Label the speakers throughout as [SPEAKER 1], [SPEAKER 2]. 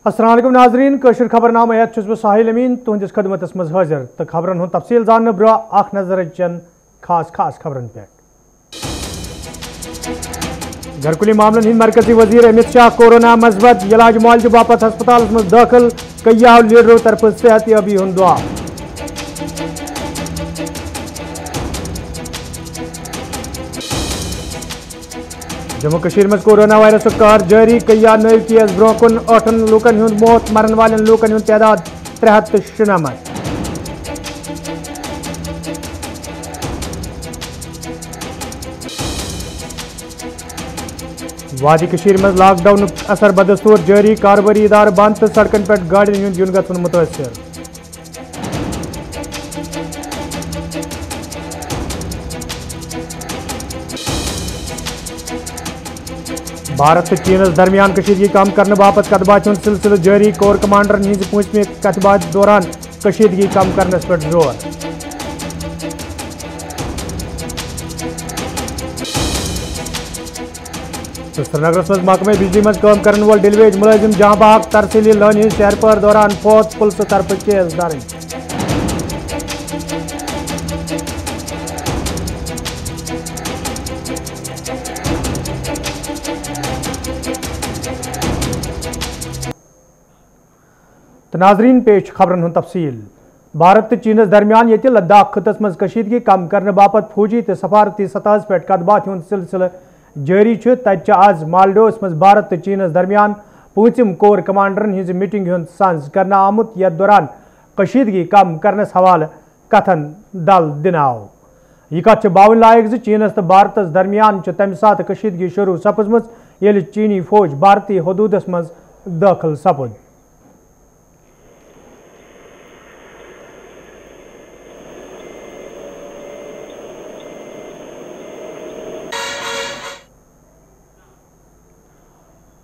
[SPEAKER 1] अस्सलाम वालेकुम नाजरीन कशर खबरनामा हेत छुस बह साहिल अमीन तुहंदिस खदमतस मज हाजिर तो खबरन हुंद तफसील जानने ब्रो अख नजर चन खास खबरन पे। घरकुली मामलन हिंद मरकजी वजीर अमित शाह कोरोना मजबत इलाज मुआलजे बापत हस्पताल मज दाखिल कई लीडरों तरफ सेहतियाबी हुंद दुआ। जम्मू कश्मीर में कोरोना वायरस कहर जारी कई नव केस ब्रोह कुन 8 लूकन हुंद मौत मरन वाले लूकन हुंद तादाद 396। वादी कश्मीर में लॉकडाउन असर बदस्तूर जारी कारोबारी इदार बंद तो सड़कन पे गाड़ियों हुंद युन गन मुतासर। भारत तो चीन दरमियान कशीदगी कम करने बापत कतबात सिलसिल जारी कोर कमांडर हिंज पूंछमे कतबात दौरान कशीदगी कम करने पर जोर। तो श्रीनगर मज महकमे बिजली मज काम करने वाल डिलवेज मुलाजिम जहां बाग तरसीली लानी शहर पर दौरान फौत पुलिस तरफ केस दर्ज। तो नाजरीन पेश खबरन हुंद तफसील। भारत तो चीन दरमियान ये लद्दाख खितस मज कशीदगी कम करने बापत फौजी तो सफारती सतह पे कतबात हुंद सिलसिल जारी तत आज मालडोस मज भारत तो चीन दरमियान पूंछम कोर कमांडरन हिंज मीटिंग हुंद सांझ करना आमुत यथ दौरान कशीदगी कम करने हवाले कथन दल दिन आव। यह कत बावन लायक चीनस तो भारत दरमियान तमि सात कशीदगी शुरू सपजम ये चीनी फौज भारतीय हदूदस मज दाखिल सपुद।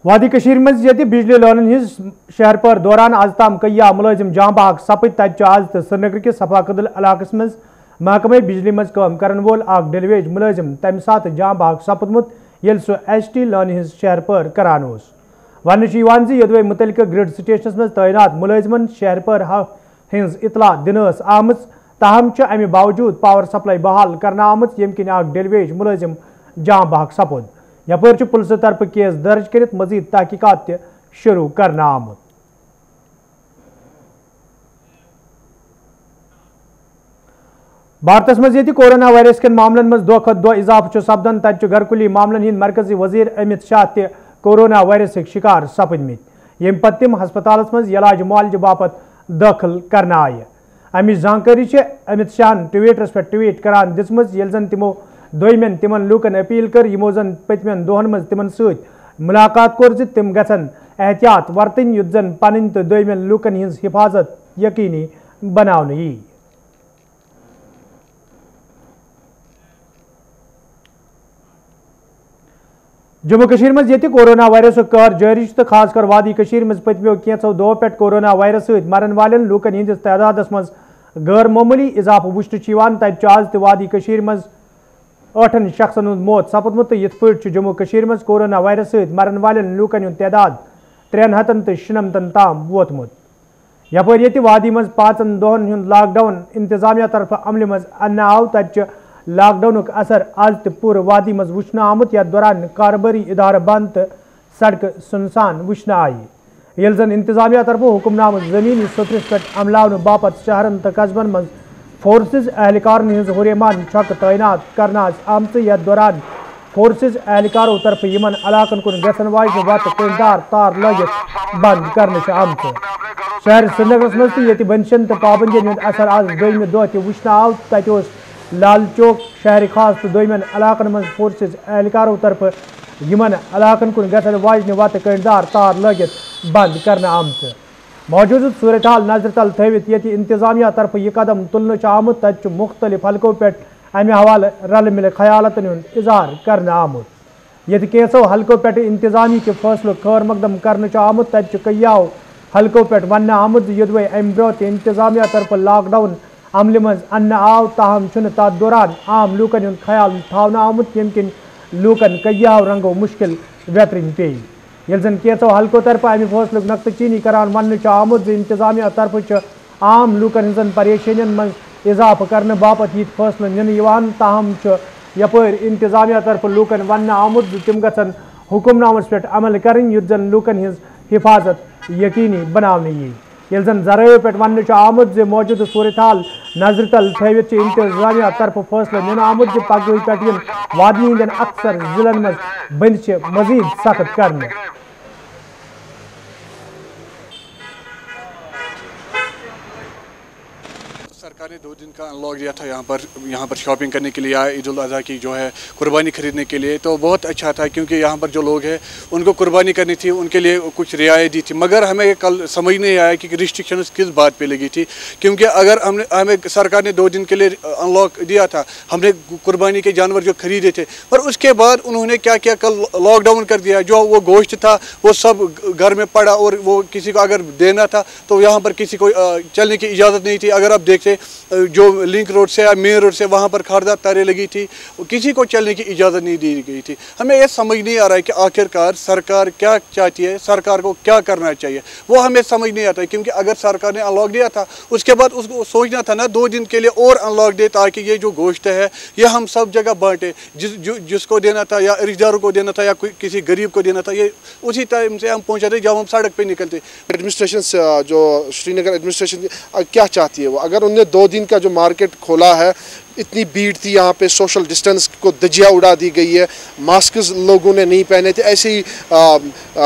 [SPEAKER 1] वादी कशीर मज ये बिजली लानन हिज शहर पर दौरान आज ताम कई मुलाजिम जां बाग सपद तत आज तो श्रीनगर के सफाकदल इलाकस मज महकमे बिजली मज काम करन वोल अख डिलवेज मुलाजिम तमि सात जां बाग सपदमुत ये सह HT लान हिज शहर पर करान वन योदवे मुतलक ग्रिड स्टेशन मज तैनात मुलाजिमन शहर पर हिंज इतला दिन आम ताहम अमि बावजूद पावर सप्लाई बहाल करना आमत यम किन अख डिलवेज मुलाजिम जां बाग सपुद। यपर पुलिस तरफ केस दर्ज कर मजीद तहकीकात शुरू करना आमुत। भारत मज ये कोरोना वायरस के मामलन मज दो खत दो इजाफ सपदन तत घरकुली मामलन हिंद मरकजी वजीर अमित शाह ते कोरोना वायरस शिकार सपदमित यम पत तिम हस्पताल मज इलाज मुआलजे बापत दाखिल करना आय। अमिच जानकारी अमित शाह ट्वीटरस पे ट्वीट करान दिसमज येल जन तिमो दोयमेन तिमन लूकन अपील कर यमो जन पतमेन दोहन मज तिमन सत मुलाकात कोर तिम गसन एहतियात वर्तन युत जन पन्न तो दोयमेन लूकन हिंज हिफाजत यकीनी बनावन यी। जम्मू कश्मीर मज ये कोरोना वायरस कहर जारी तो खासकर वादी कश्मीर मज पतमो कैंसो दो पे कोरोना वायरस सत मरन वाले लूकन हिंदिस तादादस मज गैर मामूली इजाफ वुचन तत आज तो वादी कश्मीर मज 8 शख्सन हुंद मौत सपदमुत तो यथ पे जम्मू कश्मीर मज कोरोना वायरस सत मरन वाले लूकन हुंद तादाद 396 ताम वोतमुत। यपर ये वादी मज 5 दोहन हुंद लॉकडाउन इंतजामिया तरफ अमल मज अन्न आव तत लॉकडाउन असर आज तो पूरे वादी मज वुचन आमुत यथ दौरान कारोबारी इदार बंद तो सड़क सुनसान वुचन आय। ये जन इंतजामिया तरफ हुक्मनाम जमीनी सतरस पे अमलावन बापत शहरन तो कस्बन मज फोर्सेज एहलकार हिंज हुरेमान छक तैनात करना आमत यथ दौरान फोर्सेज एहलकारों तरफ यमन इलाकन कुन गसन वाजन वत कईदार तार लगित बंद करने आमत। शहर श्रीनगर मज तो ये बनशन तो पाबंदियन हुंद असर आज दोयमे दह तह वुचन आव तत लाल चौक शहर खास तो दोयमेन इलाकन मज फोर्सेज एहलकारों तरफ यमन इलाकन कुन गसन वाजन वत कईदार तार लगित बंद करने आमत। मौजूद सूरत हाल नजर तल थवित ये इंतजामिया तरफ यह कदम तुलने आमुत तत मुख्तलिफ हल्कों पे अमे हवाले रल मिल ख्यालतन हुंद इजहार करने आमुत। ये कैसो हल्कों पे इंतजामी के फैसलों खैर मकदम करने आमुत तत कईयाओ हल्कों पे वन आमुत योदवे अम ब्रो इंतजामिया तरफ लॉकडाउन अमल मज अन्न आव ताहम तथ दौरान आम लूकन ख्याल थावन आमुत यम किन लूकन कईयाओ रंगो मुश्किल वेतरन पे। یل زن کینژو حلقو طرف امہ فیصلک نقطہ چینی کران ون آمت انتظامیہ طرف عام لوکن ہنزن پریشانین من اضافہ کرنے باپت یہ فیصلہ نن تاہم یپر انتظامیہ طرف لوکن ون آمت تم گھن حکم نامس پہ عمل کریں یت زن لوکن ہز حفاظت یقینی بنانے یل زن ذرائع پہ ون آمت موجودہ صورتحال نظر تل تھوت انتظامیہ طرف فیصلہ نن آمت پگہ پہ وادی ہندین اکثر ضلع مز بند مزید سخت کرنے
[SPEAKER 2] सरकार ने 2 दिन का अनलॉक दिया था यहाँ पर शॉपिंग करने के लिए आए ईद उल अज़हा की जो है कुर्बानी खरीदने के लिए, तो बहुत अच्छा था क्योंकि यहाँ पर जो लोग हैं उनको कुर्बानी करनी थी, उनके लिए कुछ रियायत दी थी। मगर हमें कल समझ नहीं आया कि रिस्ट्रिक्शन किस बात पे लगी थी, क्योंकि अगर हमें सरकार ने 2 दिन के लिए अनलॉक दिया था, हमने कुर्बानी के जानवर जो खरीदे थे, पर उसके बाद उन्होंने क्या किया, कल लॉकडाउन कर दिया। जो वो गोश्त था वो सब घर में पड़ा और वो किसी को अगर देना था तो यहाँ पर किसी को चलने की इजाज़त नहीं थी। अगर आप देखते जो लिंक रोड से या मेन रोड से वहाँ पर खारदार तारें लगी थी, किसी को चलने की इजाज़त नहीं दी गई थी। हमें ये समझ नहीं आ रहा है कि आखिरकार सरकार क्या चाहती है, सरकार को क्या करना चाहिए, वो हमें समझ नहीं आता है। क्योंकि अगर सरकार ने अनलॉक दिया था उसके बाद उसको सोचना था ना 2 दिन के लिए और अनलॉक दे, ताकि ये जो गोश्त है ये हम सब जगह बांटे, जिसको देना था या रिश्तेदारों को देना था या किसी गरीब को देना था, ये उसी टाइम से हम पहुँचाते जब हम सड़क पर निकलते।
[SPEAKER 3] एडमिनिस्ट्रेशन जो श्रीनगर एडमिनिस्ट्रेशन क्या चाहती है, वो अगर उन्होंने 2 दिन का जो मार्केट खोला है, इतनी भीड़ थी यहाँ पे, सोशल डिस्टेंस को धज्जियाँ उड़ा दी गई है, मास्क लोगों ने नहीं पहने थे, ऐसे ही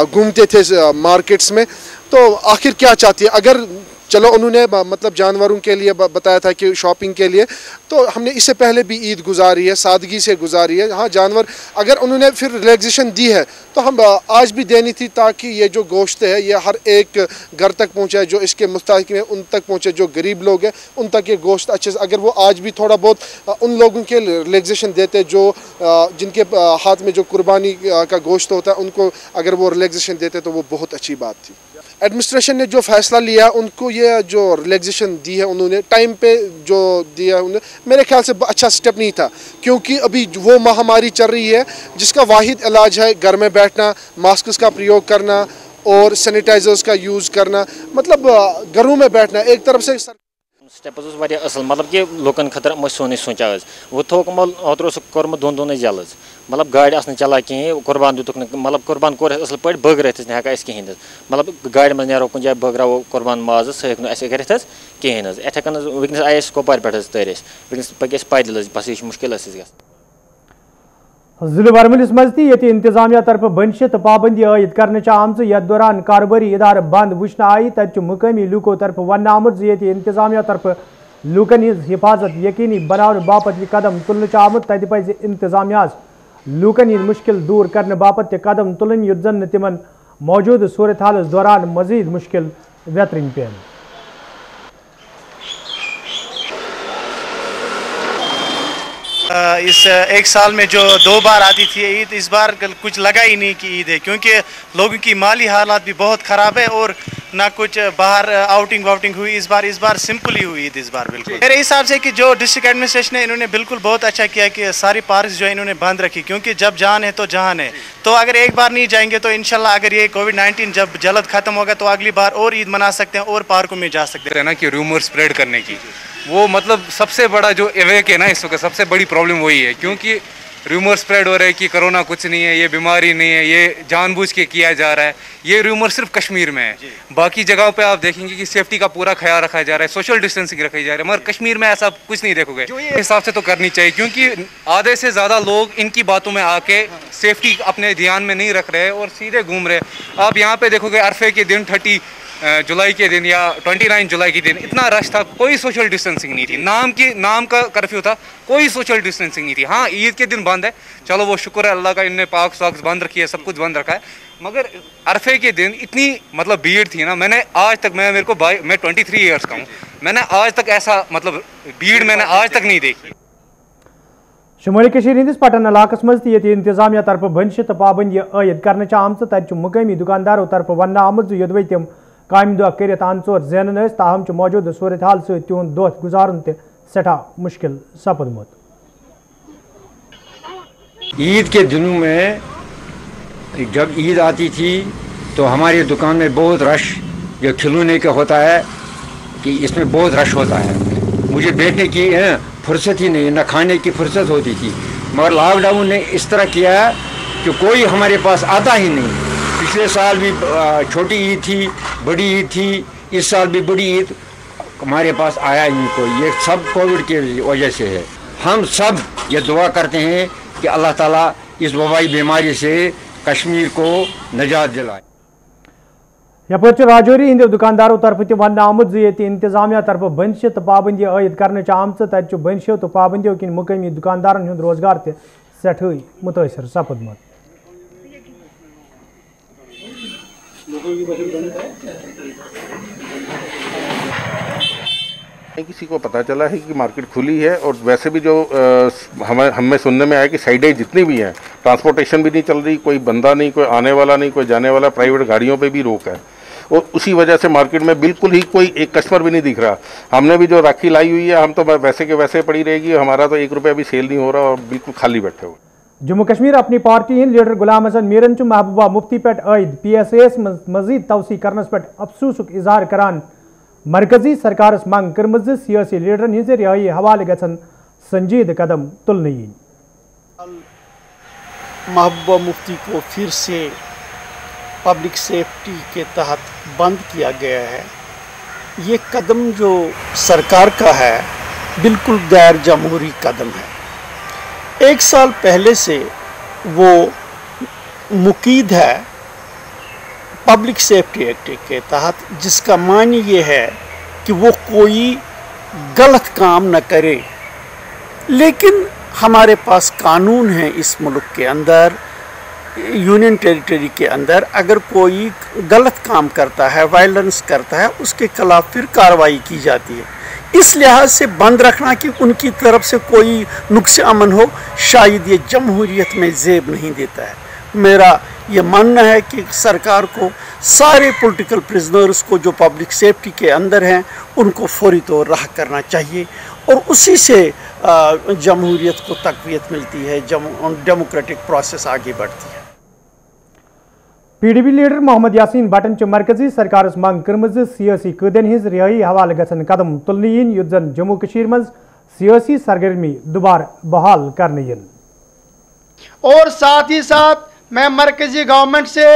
[SPEAKER 3] घूमते थे मार्केट्स में, तो आखिर क्या चाहती है? अगर चलो उन्होंने मतलब जानवरों के लिए बताया था कि शॉपिंग के लिए, तो हमने इससे पहले भी ईद गुजारी है, सादगी से गुजारी है। हाँ, जानवर अगर उन्होंने फिर रिलैक्सेशन दी है तो हम आज भी देनी थी, ताकि ये जो गोश्त है ये हर एक घर तक पहुँचे, जो इसके मुस्तहिक हैं उन तक पहुँचे, जो गरीब लोग हैं उन तक ये गोश्त अच्छे से, अगर वो आज भी थोड़ा बहुत उन लोगों के रिलैक्सेशन देते जो जिनके हाथ में जो कुर्बानी का गोश्त होता है, उनको अगर वो रिलैक्सेशन देते तो वो बहुत अच्छी बात थी। एडमिनिस्ट्रेशन ने जो फैसला लिया, उनको ये जो रिलैक्सेशन दी है उन्होंने टाइम पे जो दिया उन्होंने, मेरे ख्याल से अच्छा स्टेप नहीं था, क्योंकि अभी वो महामारी चल रही है जिसका वाहिद इलाज है घर में बैठना, मास्क का प्रयोग करना और सैनिटाइजर्स का यूज़ करना, मतलब घरों में बैठना। एक तरफ से
[SPEAKER 4] स्टेप असल मतलब कि लोकन खतर सोन सोचा वो थोक ओतर कोर्मुत 2 दोन जल मतलब गाड़ी चला कहें कुर्बान दुतुक मतलब कुर्बान कोर असल पे बगरत हेका कहें मतलब गाड़ी में नो कुछ जाए बगराव कुर्बान माज सह करें कहें इत हेन वनस आए कोपार पे तर वनस पक पैदल बस ये मुश्किल
[SPEAKER 1] जिले बरमलिस मज इंतजामिया तरफ बंश तो पाबंदी आयद करने आम यथ दौरान कारोबारी इदार बंद वुचन आई तत मुकामी लूको तरफ वन आमुत ये इंतजामिया तरफ लूकन हज हिफाजत यकीनी बनाने बापत यह कदम तुलने आमुत तत पज इंतजामिया लूकन हज मुश्किल दूर करने बापत कदम तुलन युत जन तिमन मौजूद सूरत हाल दौरान मजीद मुश्किल व्यतरन पे।
[SPEAKER 5] इस एक साल में जो 2 बार आती थी ईद, इस बार कुछ लगा ही नहीं कि ईद है, क्योंकि लोगों की माली हालात भी बहुत ख़राब है और ना कुछ बाहर आउटिंग वाउटिंग हुई। इस बार सिंपल ही हुई ईद इस बार बिल्कुल। मेरे हिसाब से कि जो डिस्ट्रिक्ट एडमिनिस्ट्रेशन है इन्होंने बिल्कुल बहुत अच्छा किया कि सारी पार्क्स जो है इन्होंने बंद रखी, क्योंकि जब जान है तो जहान है। तो अगर एक बार नहीं जाएंगे तो इंशाल्लाह अगर ये कोविड-19 जब जल्द ख़त्म होगा तो अगली बार और ईद मना सकते हैं और पार्कों में जा सकते हैं
[SPEAKER 6] ना कि रूमर स्प्रेड करने की, वो मतलब सबसे बड़ा जो एवेक है ना इस वक्त सबसे बड़ी प्रॉब्लम वही है, क्योंकि रूमर स्प्रेड हो रहा है कि कोरोना कुछ नहीं है, ये बीमारी नहीं है, ये जानबूझ के किया जा रहा है। ये रूमर सिर्फ कश्मीर में है, बाकी जगहों पे आप देखेंगे कि सेफ्टी का पूरा ख्याल रखा जा रहा है, सोशल डिस्टेंसिंग रखी जा रही है, मगर कश्मीर में ऐसा कुछ नहीं देखोगे। हिसाब से तो करनी चाहिए, क्योंकि आधे से ज़्यादा लोग इनकी बातों में आके सेफ्टी अपने ध्यान में नहीं रख रहे और सीधे घूम रहे। आप यहाँ पे देखोगे अरफे के दिन 30 जुलाई के दिन या 29 जुलाई के दिन इतना रश था, कोई सोशल डिस्टेंसिंग नहीं थी, नाम का कर्फ्यू था, कोई सोशल डिस्टेंसिंग नहीं थी। हाँ, ईद के दिन बंद है, चलो वो शुक्र है अल्लाह का, इनने पार्क वाक्स बंद रखी है, सब कुछ बंद रखा है, मगर अरफे के दिन इतनी मतलब भीड़ थी ना, मैंने आज तक मैं 23 ईयर्स का हूँ, मैंने आज तक ऐसा मतलब भीड़ मैंने आज तक नहीं देखी।
[SPEAKER 1] शुमाली कशीर हंदिस पटन इलाकस मज इंतजामिया तरफ बंश तो पाबंदी आयद करने आम तत मुकामी दुकानदारों तरफ वन आमुत योदवे तम काम दह कर अनचोर जेनन ताहम मौजूद सूरत हाल सहुंद दह गुजारन सठा मुश्किल सपदमुत।
[SPEAKER 7] ईद के दिनों में जब ईद आती थी तो हमारी दुकान में बहुत रश जो खिलौने का होता है कि इसमें बहुत रश होता है। मुझे बैठने की फुर्सत ही नहीं, न खाने की फुर्सत होती थी। मगर लॉकडाउन ने इस तरह किया कि कोई हमारे पास आता ही नहीं। पिछले साल भी छोटी ईद थी, बड़ी ईद थी, इस साल भी बड़ी ईद हमारे पास आया ही नहीं कोई। ये सब कोविड की वजह से है। हम सब ये दुआ करते हैं कि अल्लाह ताला इस वबाई बीमारी से कश्मीर को निजात दिलाए।
[SPEAKER 1] यपर राजौरी हंद दुकानदारों तरफ तह वन आमुत ये इंतजामिया तरफ बंदिश तो पाबंदी आयद कर आम तत बंदिशों तो पाबंदियों किन मुकामी दुकानदारन हंद रोजगार तह सठे मुतासर सपदमत।
[SPEAKER 8] किसी को पता चला है कि मार्केट खुली है, और वैसे भी जो हमें सुनने में आया कि साइडें जितनी भी हैं, ट्रांसपोर्टेशन भी नहीं चल रही, कोई बंदा नहीं, कोई आने वाला नहीं, कोई जाने वाला, प्राइवेट गाड़ियों पे भी रोक है, और उसी वजह से मार्केट में बिल्कुल ही कोई एक कस्टमर भी नहीं दिख रहा। हमने भी जो राखी लाई हुई है, हम तो वैसे के वैसे पड़ी रहेगी, हमारा तो 1 रुपया भी सेल नहीं हो रहा और बिल्कुल खाली बैठे हुए।
[SPEAKER 1] जम्मू कश्मीर अपनी पार्टी हिंद लीडर गुलाम हसन मीरन महबूबा मुफ्ती पे आयद PSAs मजीद तवसी करनस पे अफसूसुक इजहार करान मरकजी सरकार मंग कर्म सियासी लीडरन हज रिहाई हवाले गसन संजीद कदम तुलने यीन।
[SPEAKER 9] महबूबा मुफ्ती को फिर से पब्लिक सेफ्टी के तहत बंद किया गया है। ये कदम जो सरकार का है बिल्कुल गैर जमहूरी कदम है। 1 साल पहले से वो मुकीद है पब्लिक सेफ्टी एक्ट के तहत, जिसका मानी ये है कि वो कोई गलत काम न करे। लेकिन हमारे पास कानून है इस मुल्क के अंदर, यूनियन टेरिटरी के अंदर, अगर कोई गलत काम करता है, वायलेंस करता है, उसके खिलाफ फिर कार्रवाई की जाती है। इस लिहाज से बंद रखना कि उनकी तरफ से कोई नुक्स अमन हो, शायद ये जमहूरियत में ज़ेब नहीं देता है। मेरा ये मानना है कि सरकार को सारे पॉलिटिकल प्रिजनर्स को जो पब्लिक सेफ्टी के अंदर हैं उनको फौरी तौर रहा करना चाहिए, और उसी से जमहूरियत को तक़वियत मिलती है, डेमोक्रेटिक प्रोसेस आगे बढ़ती है।
[SPEAKER 1] PDP लीडर मोहम्मद यासीन भट्टन मरकजी सरकार मंग कर्म सियासी कदन हज रिहाई हवाले गसन कदम तुलने यीन युत जन जम्मू कश्मीर मज सियासी सरगर्मी दोबारा बहाल करने यीन।
[SPEAKER 10] और साथ ही साथ मैं मरकजी गवर्नमेंट से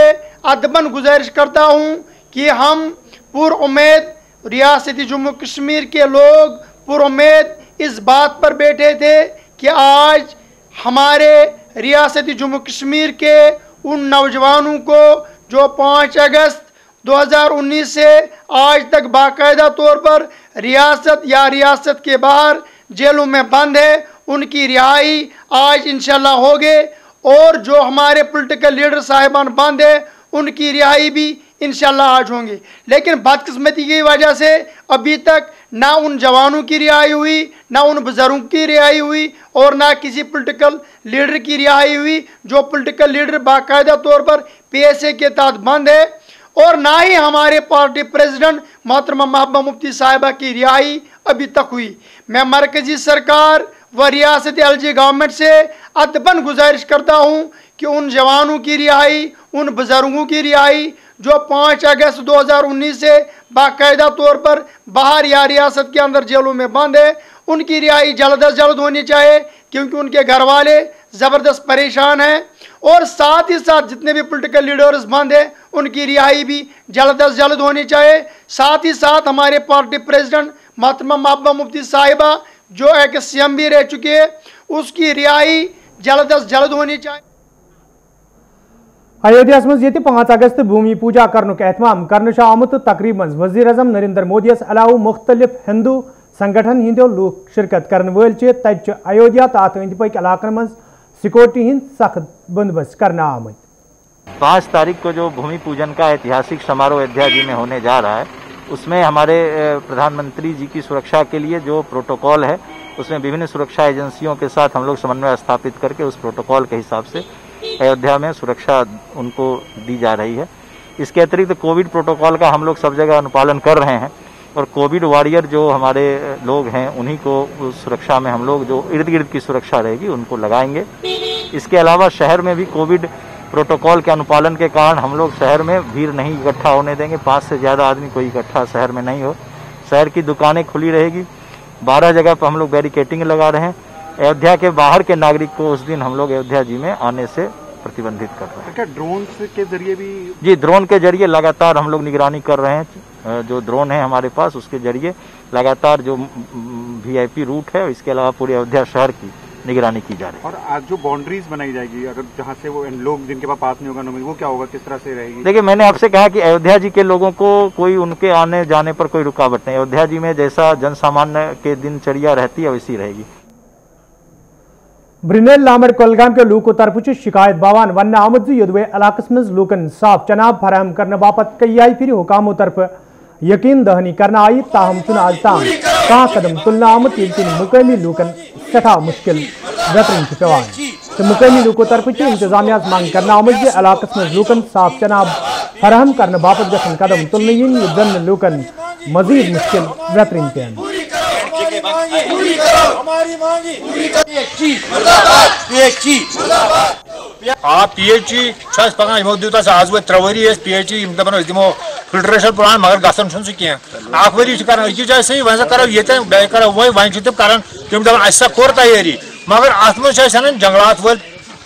[SPEAKER 10] अदबन गुजारिश करता हूं कि हम पुरुम्मीद रियासती जम्मू कश्मीर के लोग पुरुम्मीद इस बात पर बैठे थे कि आज हमारे रियासती जम्मू कश्मीर के उन नौजवानों को जो 5 अगस्त 2019 से आज तक बाकायदा तौर पर रियासत या रियासत के बाहर जेलों में बंद है, उनकी रिहाई आज इंशाल्लाह होगी, और जो हमारे पॉलिटिकल लीडर साहिबान बंद है उनकी रिहाई भी इंशाल्लाह आज होंगे। लेकिन बदकिस्मती की वजह से अभी तक ना उन जवानों की रिहाई हुई, ना उन बुजुर्गों की रिहाई हुई, और ना किसी पॉलिटिकल लीडर की रिहाई हुई जो पॉलिटिकल लीडर बाकायदा तौर पर PSA के तहत बंद है, और ना ही हमारे पार्टी प्रेसिडेंट मोहतरमा महबूबा मुफ्ती साहिबा की रिहाई अभी तक हुई। मैं मरकजी सरकार व रियासती LG गवर्नमेंट से अदबन गुजारिश करता हूं कि उन जवानों की रिहाई, उन बुजुर्गों की रिहाई जो 5 अगस्त 2019 से बाकायदा तौर पर बाहर या रियासत के अंदर जेलों में बंद है, उनकी रिहाई जल्द अज जल्द होनी चाहिए, क्योंकि उनके घर वाले ज़बरदस्त परेशान हैं। और साथ ही साथ जितने भी पॉलिटिकल लीडर्स बंद हैं उनकी रिहाई भी जल्द अज जल्द होनी चाहिए। साथ ही साथ हमारे पार्टी प्रेसिडेंट मोहतरमा महबूबा मुफ्ती साहिबा जो एक CM भी रह चुके हैं, उसकी रिहाई जल्द अज जल्द होनी चाहिए।
[SPEAKER 1] अयोध्या मज 5 अगस्त भूमि पूजा करनुक एहतमाम करने आमुत तकरीब मज वज़ीर आज़म नरेंद्र मोदी अलाव मुख्तलिफ हिंदू संगठन हिंदो लूक शिरकत करने वल तत अयोध्या तो अत अंद पक इलाकन मज सिक्योरिटी हिंद सख्त बंदोबस्त करना आमत।
[SPEAKER 11] 5 तारीख को जो भूमि पूजन का ऐतिहासिक समारोह अयोध्या जी में होने जा रहा है, उसमें हमारे प्रधानमंत्री जी की सुरक्षा के लिए जो प्रोटोकॉल है उसमें विभिन्न सुरक्षा एजेंसियों के साथ हम लोग समन्वय स्थापित करके उस प्रोटोकॉल के हिसाब से अयोध्या में सुरक्षा उनको दी जा रही है। इसके अतिरिक्त कोविड प्रोटोकॉल का हम लोग सब जगह अनुपालन कर रहे हैं, और कोविड वॉरियर जो हमारे लोग हैं उन्हीं को सुरक्षा में हम लोग जो इर्द गिर्द की सुरक्षा रहेगी उनको लगाएंगे। इसके अलावा शहर में भी कोविड प्रोटोकॉल के अनुपालन के कारण हम लोग शहर में भीड़ नहीं इकट्ठा होने देंगे। 5 से ज़्यादा आदमी कोई इकट्ठा शहर में नहीं हो। शहर की दुकानें खुली रहेगी। 12 जगह पर हम लोग बैरिकेटिंग लगा रहे हैं। अयोध्या के बाहर के नागरिक को उस दिन हम लोग अयोध्या जी में आने से प्रतिबंधित कर रहे हैं।
[SPEAKER 12] क्या ड्रोन के जरिए भी?
[SPEAKER 11] जी, ड्रोन के जरिए लगातार हम लोग निगरानी कर रहे हैं। जो ड्रोन है हमारे पास, उसके जरिए लगातार जो VIP रूट है, इसके अलावा पूरे अयोध्या शहर की निगरानी की जा रही है।
[SPEAKER 12] और आज जो बाउंड्रीज बनाई जाएगी, अगर जहाँ से वो लोग जिनके पास नहीं होगा, वो क्या होगा, किस तरह से रहेगी?
[SPEAKER 11] देखिए, मैंने आपसे कहा कि अयोध्या जी के लोगों को कोई उनके आने जाने पर कोई रुकावट नहीं। अयोध्या जी में जैसा जन सामान्य के दिनचर्या रहती है वैसी रहेगी।
[SPEAKER 1] ब्रिनेल लामर कोलगाम के लूको तरफ शिकायत बावान वन आमद योदवे इलाकस मज लूकन साफ चनाब फराहम करने बापत कई फिर हुकामों तरफ यकीन दहनी करना आई, ताहम चुन आज ताम कहाँ कदम तुलना आमद मुकामी लूकन सठा मुश्किल बेहतरीन पेवान तो मुकामी लूको तरफ इंतजामिया मांग करना आमद इलाकस मज लूकन साफ चनाब फराहम करने बापत गठन कदम तुलन जन लूकन मजीद मुश्किल बेहतरीन पेन
[SPEAKER 13] PHE पकान दित आज वो 3 वरी PHE दपान दिमो फिल्ट्रेशन प्लान मगर गसन क्या वरी कर अकिस जाए सही वह करो ये करो वही वन तम कर तम दपान कोर तैयारी मगर अत मज जंगलात वाल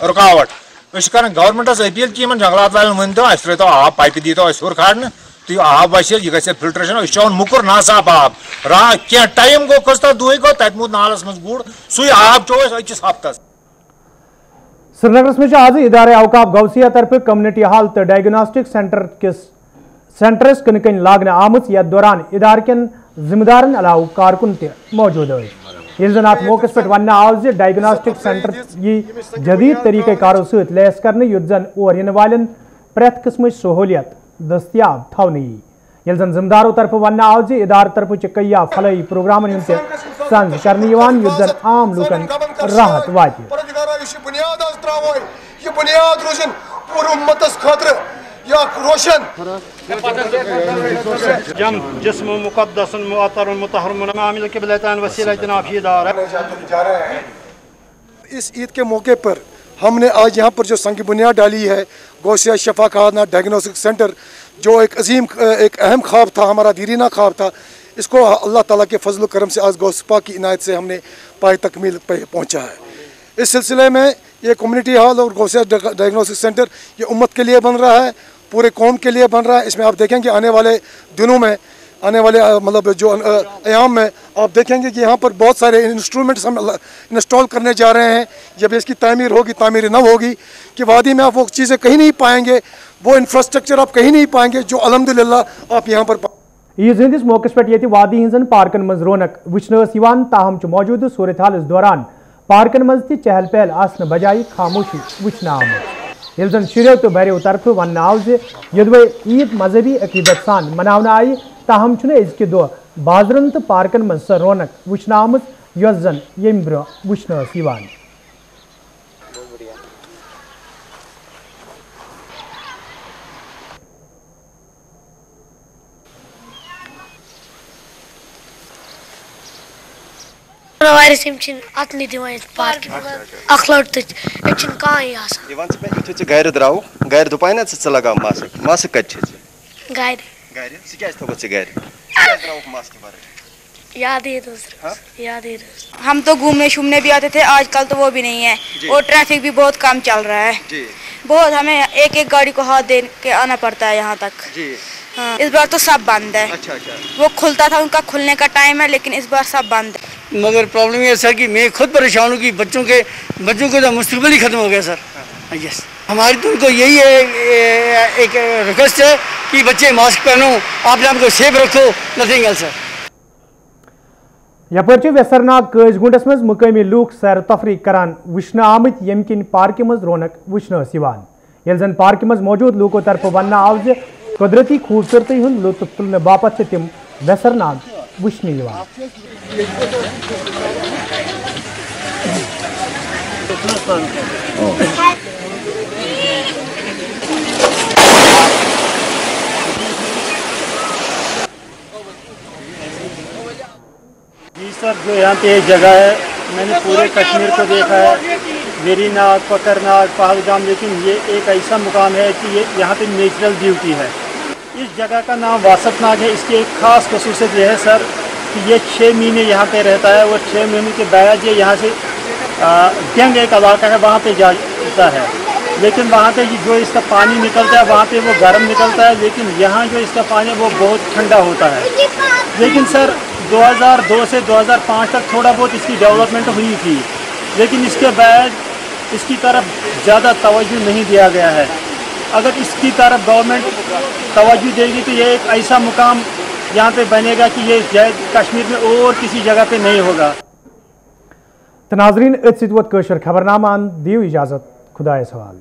[SPEAKER 13] रुकावट कर गवर्नमेंटस अपील कि जंगलात वाले वन तो त्रो आब पाइप दी तो हुर खाड़न तो आब वस यह ग फिल्ट्रेशन चवन मुकुर नासाफ आब क्या टाइम गो कस दुई गो तत मूद नालस मज गुड़ सू आब चो अकिस हफ्तस।
[SPEAKER 1] श्रीनगर में आज इदारे अवकाफ गौसिया तरफ कम्युनिटी हॉल तो डायग्नोस्टिक सेंटर्स कन कन लागन आमत यथ दौरान इदार कन जिम्मेदारन अलाव कारकुन त मौजूद जन अत मौके पे वन आव डायग्नोस्टिक सेंटर यह जदीद तरीक़ारों सत लैस कर युत जन और इन वालन प्रेथ किस्म सहूलियत दस्तियाब थवन ये जन जिम्मेदारों तरफ वन आव इदार तरफ कई फलई प्रोग्राम संज कर युत जन आम लूकन राहत वात
[SPEAKER 14] बुनियाद रोशन पूरे उम्मतस खातिर या रोशन
[SPEAKER 9] जम जिस्म मुक़द्दस मुअत्तर मुतहरम मामिल क़िबलतैन वसीला जनाब ये दार है।
[SPEAKER 14] इस ईद के मौके पर हमने आज यहाँ पर जो संग बुनियाद डाली है गौसिया शफा खाना डायग्नोस्टिक सेंटर, जो एक अजीम एक अहम ख्वाब था, हमारा दीरीना ख्वाब था, इसको अल्लाह ताला के फजल करम से आज गौसपा की इनायत से हमने पाए तकमील पहुँचा है। इस सिलसिले में ये कम्युनिटी हॉल और गौसिया डायग्नोस्टिक सेंटर ये उम्मत के लिए बन रहा है, पूरे कौम के लिए बन रहा है। इसमें आप देखेंगे आने वाले दिनों में, आने वाले मतलब जो अयाम में आप देखेंगे कि यहाँ पर बहुत सारे इंस्ट्रूमेंट्स हम इंस्टॉल करने जा रहे हैं। जब इसकी तामीर होगी, तामीर न होगी कि वादी में आप वो चीज़ें कहीं नहीं पाएंगे, वो इंफ्रास्ट्रक्चर आप कहीं नहीं पाएंगे जो अल्हम्दुलिल्लाह आप यहाँ पर।
[SPEAKER 1] ईद हंदिस मौके पे वादी हजन पार्कन मज रौनक वुचन ताहम मौजूद सूरत हाल दौरान पार्कन मज चहल पहल आसन बजाय खामोशी वुचन आमद ये जन शुरू तो भरो तरफ वन आव योदवे ईद मजहबी अकीदत सान मनावन आई, ताहम अजक दह बाजरन तो पार्कन मज सह रौनक वुचन आमद यस जन यम ब्रो वुचन
[SPEAKER 15] वायरस अतनी दिवान पार्क अखलट तक कहीं
[SPEAKER 16] ये गर द्राव गर दुपाय ना लगा मास्क मास्क कत
[SPEAKER 15] गर याद है
[SPEAKER 17] हम तो घूमने शूमने भी आते थे, आजकल तो वो भी नहीं है और ट्रैफिक भी बहुत कम चल रहा है बहुत, हमें एक एक गाड़ी को हाथ दे के आना पड़ता है यहाँ तक हाँ। इस बार तो सब बंद है। अच्छा। वो खुलता था, उनका खुलने का टाइम है, लेकिन इस बार सब बंद है।
[SPEAKER 18] मगर प्रॉब्लम ये सर कि मैं खुद परेशान हूँ कि बच्चों को तो मुस्तकबिल ही खत्म हो गया सर। यस, हमारी तो उनको यही है, एक रिक्वेस्ट है कि बच्चे मास्क पहनो, आप को सेफ रखो, नथिंग एल्स सर।
[SPEAKER 1] यपर वेसरनाग कजगुंडस मज मुकामी लूक सैर तफरी करान वुचन आमत यम किन पार्क मज रौनक वुचन ये जन पार्क मज मौजूद लूको तरफ वन आव कुदरती खूबसूरती हुंद लुत्फ तुलने बापत तिम वेसरनाग वुचन
[SPEAKER 9] जी सर, जो यहाँ पे एक जगह है, मैंने पूरे कश्मीर को देखा है,
[SPEAKER 19] वेरी नाग, पकर नाग, पहलगाम, लेकिन ये एक ऐसा मुकाम है कि ये यहाँ पे नेचुरल ब्यूटी है। इस जगह का नाम वासत नाग है। इसकी एक ख़ास खसूसियत ये है सर कि ये 6 महीने यहाँ पे रहता है और 6 महीने के बाद ये यहाँ से गंग एक इलाका है वहाँ पे जाता है, लेकिन वहाँ पे जो इसका पानी निकलता है वहाँ पे वो गर्म निकलता है, लेकिन यहाँ जो इसका पानी है वो बहुत ठंडा होता है। लेकिन सर 2002 से 2005 तक थोड़ा बहुत इसकी डेवलपमेंट हुई थी, लेकिन इसके बाद इसकी तरफ ज़्यादा तवज्जो नहीं दिया गया है। अगर इसकी तरफ गवर्नमेंट तवज्जो देगी तो ये एक ऐसा मुकाम यहाँ पे बनेगा कि ये कश्मीर में और किसी जगह पे नहीं होगा।
[SPEAKER 1] तो नाज़रीन, खबरनामा दियो इजाज़त, खुदा सवाल।